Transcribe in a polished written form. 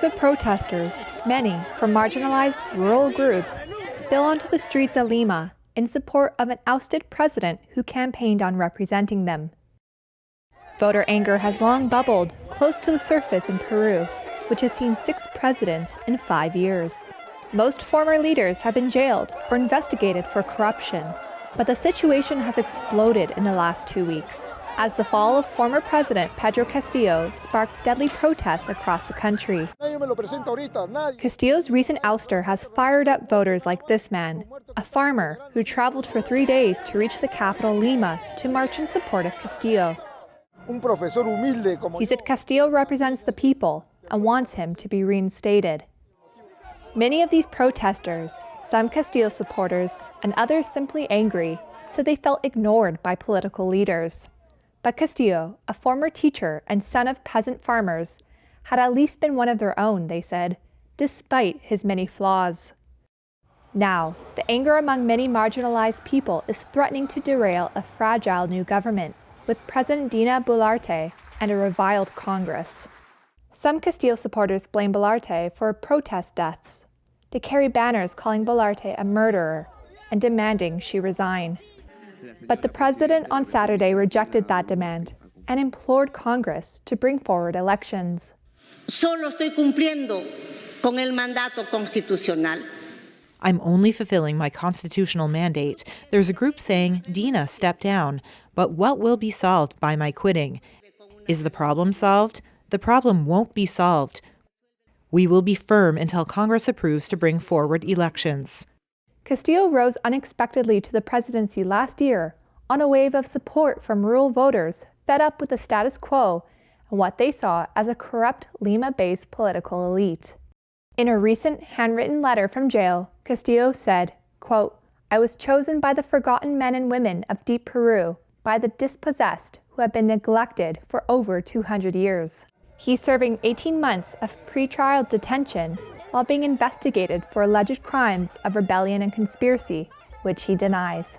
Throngs of protesters, many from marginalized rural groups, spill onto the streets of Lima in support of an ousted president who campaigned on representing them. Voter anger has long bubbled close to the surface in Peru, which has seen 6 presidents in 5 years. Most former leaders have been jailed or investigated for corruption, but the situation has exploded in the last 2 weeks, as the fall of former President Pedro Castillo sparked deadly protests across the country. Castillo's recent ouster has fired up voters like this man, a farmer who traveled for 3 days to reach the capital Lima to march in support of Castillo. He said Castillo represents the people and wants him to be reinstated. Many of these protesters, some Castillo supporters and others simply angry, said they felt ignored by political leaders. But Castillo, a former teacher and son of peasant farmers, had at least been one of their own, they said, despite his many flaws. Now, the anger among many marginalized people is threatening to derail a fragile new government, with President Dina Boluarte and a reviled Congress. Some Castillo supporters blame Boluarte for protest deaths. They carry banners calling Boluarte a murderer and demanding she resign. But the president on Saturday rejected that demand and implored Congress to bring forward elections. Solo estoy cumpliendo con el mandato constitucional. I'm only fulfilling my constitutional mandate. There's a group saying, Dina, step down. But what will be solved by my quitting? Is the problem solved? The problem won't be solved. We will be firm until Congress approves to bring forward elections. Castillo rose unexpectedly to the presidency last year on a wave of support from rural voters fed up with the status quo and what they saw as a corrupt Lima-based political elite. In a recent handwritten letter from jail, Castillo said, quote, "I was chosen by the forgotten men and women of deep Peru, by the dispossessed who have been neglected for over 200 years. He's serving 18 months of pretrial detention while being investigated for alleged crimes of rebellion and conspiracy, which he denies.